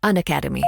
Unacademy.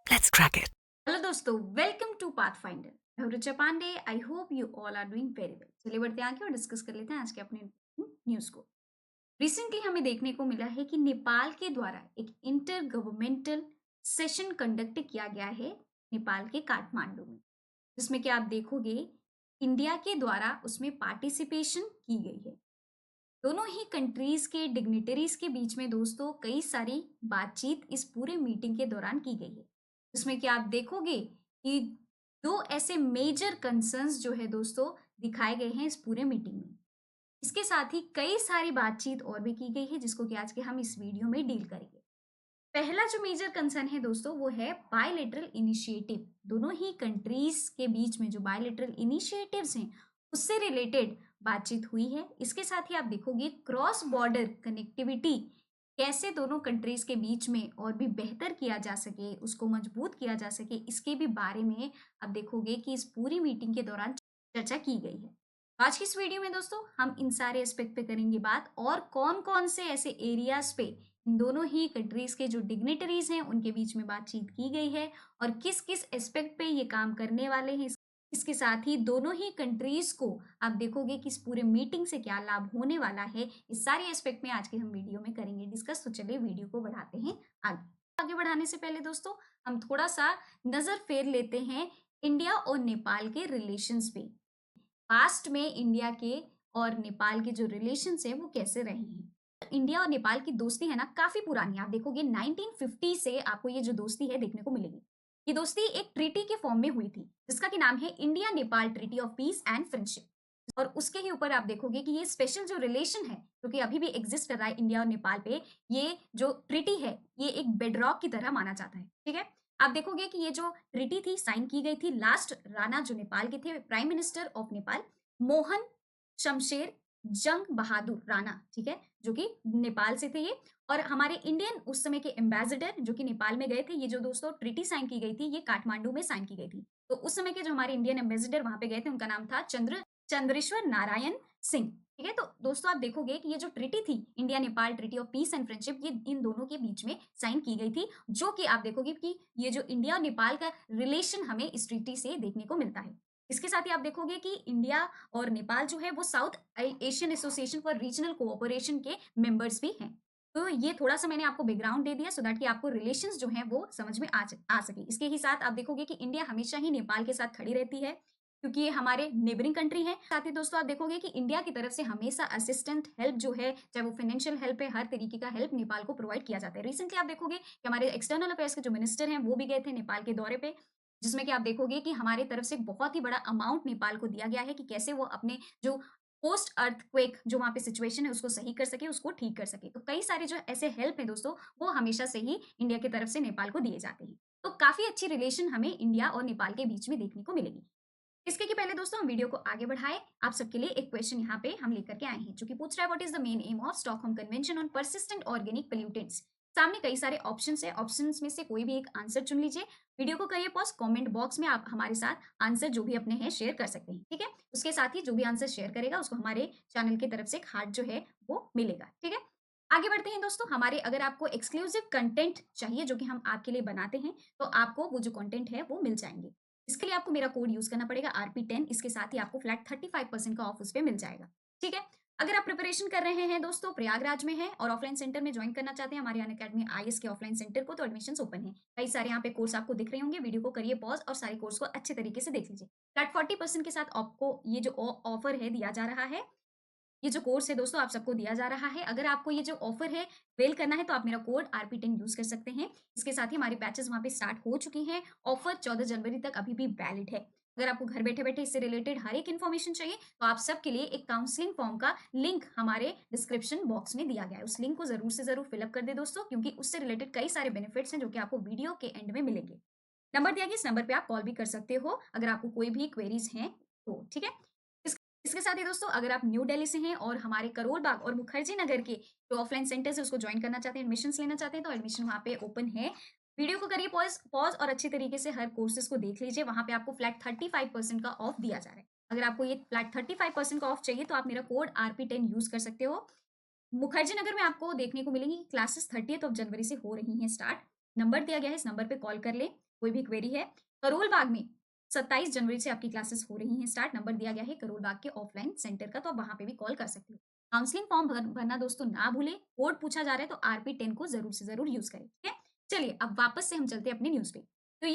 Let's crack it. Hello दोस्तों, welcome to Pathfinder. मैं हूं Richa Pandey. I hope you all are doing very well. चलिए बढ़ते हैं आगे और डिस्कस कर लेते हैं आज के अपने न्यूज को। रिसेंटली हमें देखने को मिला है कि नेपाल के द्वारा एक इंटर गवर्नमेंटल सेशन कंडक्ट किया गया है नेपाल के काठमांडू में, जिसमें कि आप देखोगे इंडिया के द्वारा उसमें पार्टिसिपेशन की गई है। दोनों ही कंट्रीज के डिग्निटरीज के बीच में दोस्तों कई सारी बातचीत इस पूरे मीटिंग के दौरान की गई है, जिसमें कि आप देखोगे कि दो ऐसे मेजर कंसर्न्स जो है दोस्तों दिखाए गए हैं इस पूरे मीटिंग में। इसके साथ ही कई सारी बातचीत और भी की गई है, जिसको कि आज के हम इस वीडियो में डील करेंगे। पहला जो मेजर कंसर्न है दोस्तों वो है बायलेटरल इनिशिएटिव। दोनों ही कंट्रीज के बीच में जो बायलेटरल इनिशिएटिव्स हैं उससे रिलेटेड बातचीत हुई है। इसके साथ ही आप देखोगे क्रॉस बॉर्डर कनेक्टिविटी कैसे दोनों कंट्रीज के बीच में और भी बेहतर किया जा सके, उसको मजबूत किया जा सके, इसके भी बारे में आप देखोगे कि इस पूरी मीटिंग के दौरान चर्चा की गई है। तो आज की इस वीडियो में दोस्तों हम इन सारे एस्पेक्ट पे करेंगे बात, और कौन कौन से ऐसे एरियाज पे इन दोनों ही कंट्रीज के जो डिग्निटरीज हैं उनके बीच में बातचीत की गई है और किस किस एस्पेक्ट पे ये काम करने वाले हैं। इसके साथ ही दोनों ही कंट्रीज को आप देखोगे कि इस पूरे मीटिंग से क्या लाभ होने वाला है, इस सारे एस्पेक्ट में आज के हम वीडियो में करेंगे डिस्कस। तो चलिए वीडियो को बढ़ाते हैं आगे। आगे बढ़ाने से पहले दोस्तों हम थोड़ा सा नजर फेर लेते हैं इंडिया और नेपाल के रिलेशंस पे। पास्ट में इंडिया के और नेपाल के जो रिलेशंस है वो कैसे रहे हैं। इंडिया और नेपाल की दोस्ती है ना काफी पुरानी है। आप देखोगे 1950 से आपको ये जो दोस्ती है देखने को मिलेगी। ये दोस्ती एक ट्रीटी के फॉर्म में हुई थी, जिसका की नाम है India Nepal treaty of peace and friendship. और उसके ही ऊपर आप देखोगे कि ये स्पेशल जो रिलेशन है जो कि अभी भी एग्जिस्ट कर रहा है इंडिया और नेपाल पे, ये जो ट्रीटी है ये एक बेडरॉक की तरह माना जाता है। ठीक है, आप देखोगे कि ये जो ट्रीटी थी साइन की गई थी लास्ट राणा जो नेपाल के थे, prime minister of Nepal Mohan Shamsher जंग बहादुर राणा, ठीक है, जो कि नेपाल से थे ये। और हमारे इंडियन उस समय के एम्बेसडर जो कि नेपाल में गए थे, ये जो दोस्तों ट्रीटी साइन की गई थी ये काठमांडू में साइन की गई थी। तो उस समय के जो हमारे इंडियन एम्बेसडर वहां पे गए थे उनका नाम था चंद्रेश्वर नारायण सिंह। ठीक है, तो दोस्तों आप देखोगे कि ये जो ट्रीटी थी India Nepal treaty of peace and friendship, ये इन दोनों के बीच में साइन की गई थी, जो कि आप देखोगे कि ये जो इंडिया और नेपाल का रिलेशन हमें इस ट्रीटी से देखने को मिलता है। इसके साथ ही आप देखोगे कि इंडिया और नेपाल जो है वो south Asian association for regional cooperation के मेंबर्स भी हैं। तो ये थोड़ा सा मैंने आपको बैकग्राउंड दे दिया सो दैट कि आपको रिलेशंस जो हैं वो समझ में आ सके। इसके ही साथ आप देखोगे कि इंडिया हमेशा ही नेपाल के साथ खड़ी रहती है, क्योंकि ये हमारे नेबरिंग कंट्री है। साथ ही दोस्तों आप देखोगे कि इंडिया की तरफ से हमेशा असिस्टेंट हेल्प जो है, चाहे वो फाइनेंशियल हेल्प है, हर तरीके का हेल्प नेपाल को प्रोवाइड किया जाता है। रिसेंटली आप देखोगे कि हमारे एक्सटर्नल अफेयर्स के जो मिनिस्टर हैं वो भी गए थे नेपाल के दौरे पे, जिसमें कि आप देखोगे कि हमारे तरफ से बहुत ही बड़ा अमाउंट नेपाल को दिया गया है कि कैसे वो अपने जो पोस्ट अर्थक्वेक जो वहाँ पे सिचुएशन है उसको सही कर सके, उसको ठीक कर सके। तो कई सारे जो ऐसे हेल्प है दोस्तों वो हमेशा से ही इंडिया की तरफ से नेपाल को दिए जाते हैं। तो काफी अच्छी रिलेशन हमें इंडिया और नेपाल के बीच में देखने को मिलेगी। इसके की पहले दोस्तों हम वीडियो को आगे बढ़ाएं, आप सबके लिए एक क्वेश्चन यहाँ पे हम लेकर के आए हैं जो कि पूछ रहा है what is the main M of Stockholm convention on persistent organic pollutants. सामने कई सारे ऑप्शंस है, ऑप्शंस में से कोई भी एक आंसर चुन लीजिए। वीडियो को करिए पॉज, कमेंट बॉक्स में आप हमारे साथ आंसर जो भी अपने हैं शेयर कर सकते हैं। ठीक है, उसके साथ ही जो भी आंसर शेयर करेगा उसको हमारे चैनल की तरफ से एक हार्ट जो है वो मिलेगा। ठीक है, आगे बढ़ते हैं दोस्तों। हमारे अगर आपको एक्सक्लूसिव कंटेंट चाहिए जो कि हम आपके लिए बनाते हैं, तो आपको वो जो कंटेंट है वो मिल जाएंगे। इसके लिए आपको मेरा कोड यूज करना पड़ेगा RP10। इसके साथ ही आपको फ्लैट 35% का ऑफ उस पर मिल जाएगा। ठीक है, अगर आप प्रिपरेशन कर रहे हैं दोस्तों, प्रयागराज में है और ऑफलाइन सेंटर में ज्वाइन करना चाहते हैं हमारे अनअकैडमी IS के ऑफलाइन सेंटर को, तो एडमिशन ओपन है। कई सारे यहाँ पे कोर्स आपको दिख रहे होंगे, वीडियो को करिए पॉज और सारे कोर्स को अच्छे तरीके से देख लीजिए। फ्लैट 40% के साथ आपको ये जो ऑफर है दिया जा रहा है, ये जो कोर्स है दोस्तों आप सबको दिया जा रहा है। अगर आपको ये जो ऑफर है वेल करना है तो आप मेरा कोड RP10 यूज कर सकते हैं। इसके साथ ही हमारे बैचेस वहां पे स्टार्ट हो चुके हैं। ऑफर 14 जनवरी तक अभी भी वैलिड है। अगर आपको घर बैठे बैठे इससे रिलेटेड हर एक इन्फॉर्मेशन चाहिए तो आप सबके लिए एक काउंसलिंग फॉर्म का लिंक हमारे डिस्क्रिप्शन बॉक्स में दिया गया है। उस लिंक को जरूर से जरूर फिलअप कर दे दोस्तों, क्योंकि उससे रिलेटेड कई सारे बेनिफिट्स हैं जो कि आपको वीडियो के एंड में मिलेंगे। नंबर दिया गया, इस नंबर पे आप कॉल भी कर सकते हो अगर आपको कोई भी क्वेरीज हैं तो। ठीक है, इसके साथ ही दोस्तों अगर आप न्यू दिल्ली से हैं और हमारे करोल बाग और मुखर्जी नगर के जो ऑफलाइन सेंटर्स है उसको ज्वाइन करना चाहते हैं, एडमिशन लेना चाहते हैं, तो एडमिशन वहाँ पे ओपन है। वीडियो को करिए पॉज पॉज और अच्छी तरीके से हर कोर्सेज को देख लीजिए। वहाँ पे आपको फ्लैट 35% का ऑफ दिया जा रहा है। अगर आपको ये फ्लैट 35% का ऑफ चाहिए तो आप मेरा कोड RP10 यूज कर सकते हो। मुखर्जी नगर में आपको देखने को मिलेंगी क्लासेस 30 ऑफ जनवरी से हो रही हैं स्टार्ट। नंबर दिया गया है, इस नंबर पे कॉल कर लें, कोई भी क्वेरी है। करोल बाग में 27 जनवरी से आपकी क्लासेस हो रही हैं स्टार्ट। नंबर दिया गया है करोल बाग के ऑफलाइन सेंटर का, तो आप वहाँ पे भी कॉल कर सकते हो। काउंसलिंग फॉर्म भरना दोस्तों ना भूलें। कोड पूछा जा रहा है तो RP10 को ज़रूर से ज़रूर यूज़ करें, ठीक है? चलिए अब वापस से हम चलते हैं अपने न्यूज़ पे। तो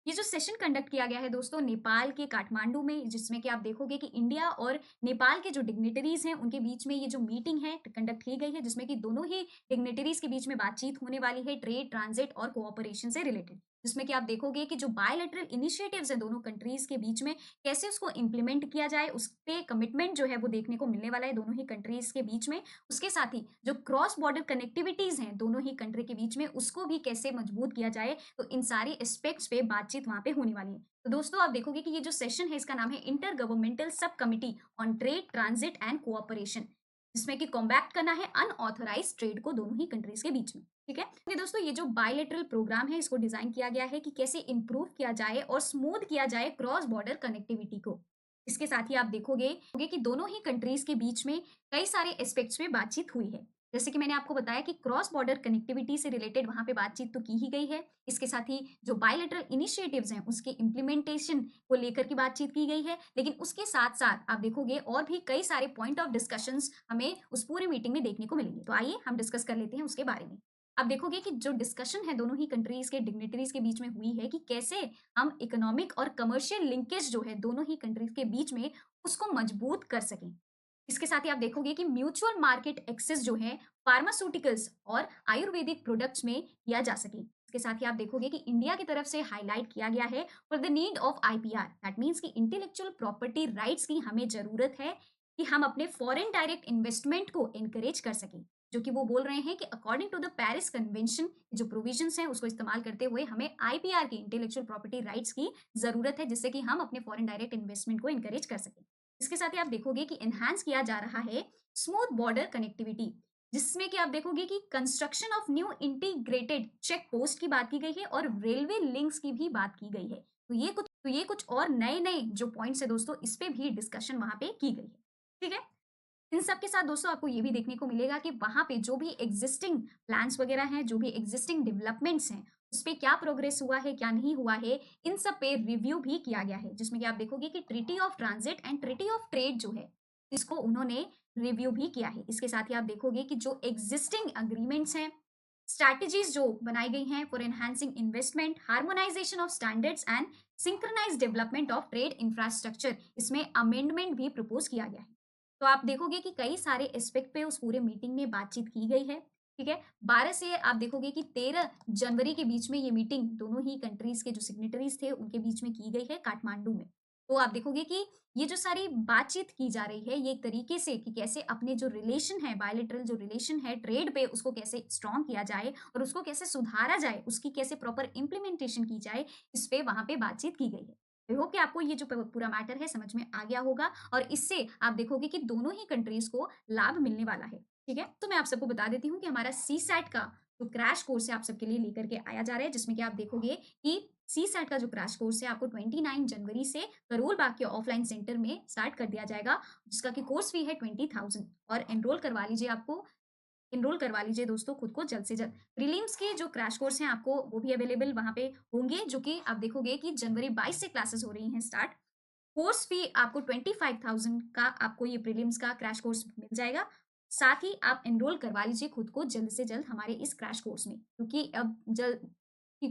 ये जो सेशन कंडक्ट किया गया है दोस्तों नेपाल के काठमांडू में, जिसमें कि आप देखोगे कि इंडिया और नेपाल के जो डिग्निटरीज हैं उनके बीच में ये जो मीटिंग है कंडक्ट की गई है, जिसमें कि दोनों ही डिग्निटरीज के बीच में बातचीत होने वाली है ट्रेड, ट्रांजिट और कोऑपरेशन से रिलेटेड। जिसमें कि आप देखोगे कि जो बायलैटरल इनिशिएटिव्स हैं दोनों कंट्रीज के बीच में, कैसे उसको इम्प्लीमेंट किया जाए, उस पे कमिटमेंट जो है वो देखने को मिलने वाला है दोनों ही कंट्रीज के बीच में। उसके साथ ही जो क्रॉस बॉर्डर कनेक्टिविटीज हैं दोनों ही कंट्री के बीच में, उसको भी कैसे मजबूत किया जाए, तो इन सारी एस्पेक्ट्स पे बातचीत वहाँ पे होने वाली है। तो दोस्तों आप देखोगे कि ये जो सेशन है इसका नाम है इंटर गवर्नमेंटल सब committee on trade, transit and cooperation, जिसमें कि कॉम्बैक्ट करना है अनऑथराइज्ड ट्रेड को दोनों ही कंट्रीज के बीच में। ठीक है, तो दोस्तों ये जो बायलेटरल प्रोग्राम है इसको डिजाइन किया गया है कि कैसे इंप्रूव किया जाए और स्मूथ किया जाए क्रॉस बॉर्डर कनेक्टिविटी को। इसके साथ ही आप देखोगे कि दोनों ही कंट्रीज के बीच में कई सारे एस्पेक्ट्स में बातचीत हुई है। जैसे कि मैंने आपको बताया कि क्रॉस बॉर्डर कनेक्टिविटी से रिलेटेड वहाँ पे बातचीत तो की ही गई है। इसके साथ ही जो बायलैटरल इनिशिएटिव्स हैं उसके इम्प्लीमेंटेशन को लेकर की बातचीत की गई है। लेकिन उसके साथ-साथ आप देखोगे और भी कई सारे पॉइंट ऑफ डिस्कशंस हमें उस पूरी मीटिंग में देखने को मिलेंगे। तो आइए हम डिस्कस कर लेते हैं उसके बारे में। आप देखोगे कि जो डिस्कशन है दोनों ही कंट्रीज के डिग्निटरीज के बीच में हुई है कि कैसे हम इकोनॉमिक और कमर्शियल लिंकेज जो है दोनों ही कंट्रीज के बीच में उसको मजबूत कर सकें। इसके साथ ही आप देखोगे कि म्यूचुअल मार्केट एक्सेस जो है फार्मास्यूटिकल्स और आयुर्वेदिक प्रोडक्ट्स में किया जा सके। इसके साथ ही आप देखोगे कि इंडिया की तरफ से हाईलाइट किया गया है for the need of IPR, that means कि इंटेलेक्चुअल प्रॉपर्टी राइट्स की हमें जरूरत है कि हम अपने फॉरेन डायरेक्ट इन्वेस्टमेंट को एनकरेज कर सकें। जो कि वो बोल रहे हैं कि according to the Paris convention जो प्रोविजंस हैं उसको इस्तेमाल करते हुए हमें IPR की इंटेलेक्चुअल प्रॉपर्टी राइट्स की जरूरत है, जिससे कि हम अपने फॉरेन डायरेक्ट इन्वेस्टमेंट को एनकरेज कर सकें। इसके साथ ही आप देखोगे कि एनहांस किया जा रहा है स्मूथ बॉर्डर कनेक्टिविटी, जिसमें कि आप देखोगे कि construction of new integrated check post की बात की गई है और रेलवे लिंक्स की भी बात की गई है। तो ये कुछ और नए नए जो पॉइंट्स है दोस्तों, इस पे भी डिस्कशन वहां पे की गई है। ठीक है, इन सब के साथ दोस्तों आपको ये भी देखने को मिलेगा कि वहाँ पे जो भी एग्जिस्टिंग प्लान्स वगैरह हैं, जो भी एग्जिस्टिंग डेवलपमेंट्स हैं, उस पे क्या प्रोग्रेस हुआ है, क्या नहीं हुआ है, इन सब पे रिव्यू भी किया गया है। जिसमें कि आप देखोगे कि treaty of transit and treaty of trade जो है, इसको उन्होंने रिव्यू भी किया है। इसके साथ ही आप देखोगे कि जो एग्जिस्टिंग एग्रीमेंट्स हैं, स्ट्रैटेजीज जो बनाई गई हैं for enhancing investment, harmonisation of standards and synchronise development of trade infrastructure, इसमें अमेंडमेंट भी प्रपोज किया गया है। तो आप देखोगे कि कई सारे एस्पेक्ट पे उस पूरे मीटिंग में बातचीत की गई है। ठीक है, 12 से आप देखोगे कि 13 जनवरी के बीच में ये मीटिंग दोनों ही कंट्रीज के जो सिग्नेटरीज थे उनके बीच में की गई है काठमांडू में। तो आप देखोगे कि ये जो सारी बातचीत की जा रही है ये एक तरीके से कि कैसे अपने जो रिलेशन है, बायलैटरल जो रिलेशन है ट्रेड पे, उसको कैसे स्ट्रॉन्ग किया जाए और उसको कैसे सुधारा जाए, उसकी कैसे प्रॉपर इम्प्लीमेंटेशन की जाए, इस पे वहां पे बातचीत की गई है। आई होप कि आपको ये जो पूरा मैटर है समझ में आ गया होगा और इससे आप देखोगे कि दोनों ही कंट्रीज को लाभ मिलने वाला है। ठीक है, तो मैं आप सबको बता देती हूँ कि हमारा सी सैट का जो क्रैश कोर्स है आप सबके लिए लेकर के आया जा रहा है, जिसमें कि आप देखोगे कि सी सैट का जो क्रैश कोर्स है आपको 29 जनवरी से करोल बाग के ऑफलाइन सेंटर में स्टार्ट कर दिया जाएगा, जिसका कि कोर्स फी है 20,000 और एनरोल करवा लीजिए दोस्तों खुद को जल्द से जल्द। प्रीलिम्स के जो क्रैश कोर्स हैं आपको वो भी अवेलेबल वहाँ पे होंगे, जो कि आप देखोगे कि जनवरी 22 से क्लासेस हो रही हैं स्टार्ट। कोर्स फी आपको 25,000 का आपको ये प्रीलिम्स का क्रैश कोर्स मिल जाएगा। साथ ही आप एनरोल करवा लीजिए खुद को जल्द से जल्द हमारे इस क्रैश कोर्स में, क्योंकि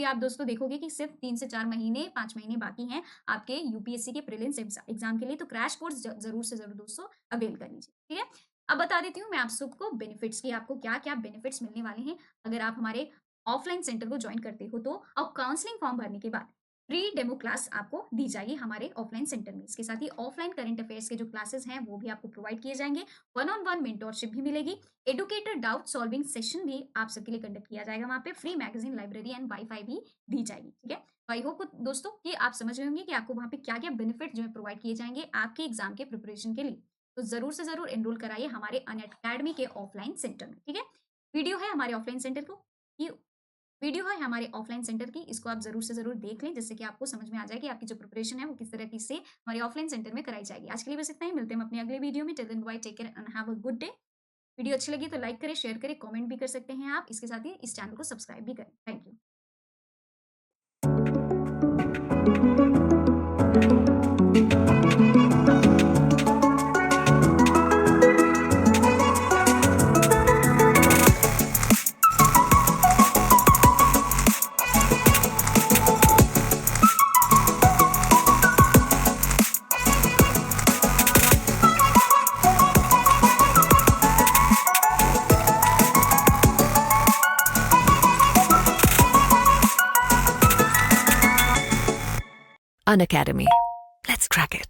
आप दोस्तों देखोगे कि सिर्फ 3 से 4 महीने 5 महीने बाकी हैं आपके यूपीएससी के प्रीलिम्स एग्जाम के लिए, तो क्रैश कोर्स जरूर से जरूर दोस्तों अवेल कर लीजिए। ठीक है, अब बता देती हूँ मैं आप सबको बेनिफिट्स की, आपको क्या क्या बेनिफिट्स मिलने वाले हैं अगर आप हमारे ऑफलाइन सेंटर को ज्वाइन करते हो तो। और काउंसलिंग फॉर्म भरने के बाद फ्री डेमो क्लास आपको दी जाएगी हमारे ऑफलाइन सेंटर में। इसके साथ ही ऑफलाइन करंट अफेयर्स के जो क्लासेस हैं वो भी आपको प्रोवाइड किए जाएंगे। वन ऑन वन मेंटोरशिप भी मिलेगी। एडुकेटर डाउट सॉल्विंग सेशन भी आप सबके लिए कंडक्ट किया जाएगा वहाँ पे। Free magazine, library and wifi भी दी जाएगी। ठीक है, तो आई होप दोस्तों कि आप समझ रहे होंगे कि आपको वहाँ पे क्या क्या बेनिफिट जो है प्रोवाइड किए जाएंगे आपके एग्जाम के प्रिपरेशन के लिए। तो जरूर से जरूर एनरोल कराइए हमारे अनअकैडमी के ऑफलाइन सेंटर में। ठीक है, वीडियो है हमारे ऑफलाइन सेंटर को, ये वीडियो है हमारे ऑफलाइन सेंटर की, इसको आप जरूर से जरूर देख लें, जिससे कि आपको समझ में आ जाए कि आपकी जो प्रिपरेशन है वो किस तरह की से हमारे ऑफलाइन सेंटर में कराई जाएगी। आज के लिए बस इतना ही, मिलते हैं हम अपने अगले वीडियो में। Till then bye, take care and have a good day. Video अच्छी लगी तो लाइक करें, शेयर करें, कमेंट भी कर सकते हैं आप। इसके साथ ही इस चैनल को सब्सक्राइब भी करें। Thank you. An academy. Let's crack it.